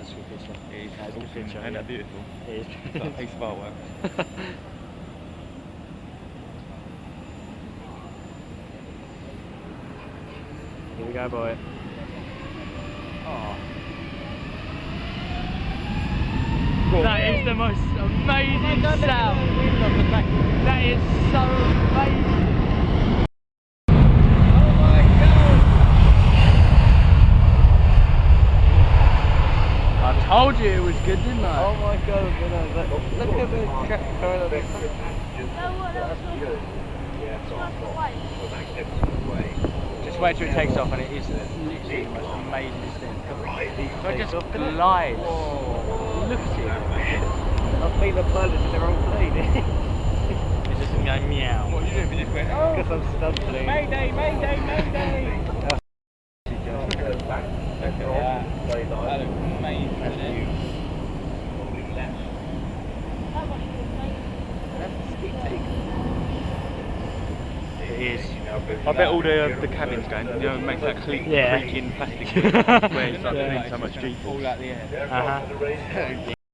That's a good picture. It is. That's a good picture. Ain't that beautiful? It is. It's like a piece of artwork. Here we go, boy. Oh. That is the most amazing sound. That is so amazing. Oh my god! I told you it was good, didn't I? Oh my god! Look at the track going on this. Just wait till it takes off, and it is literally the most amazing thing. So it just glides. Look at it. I think the pilots in their own plane. It's just going meow. What are you doing? You just went, oh! Because I'm stumbling. Mayday, mayday, mayday! Look at that. That looks amazing, isn't it? It is. I bet all the cabins going, you know, makes that creaking plastic where it's like putting so much G-force. All out the air.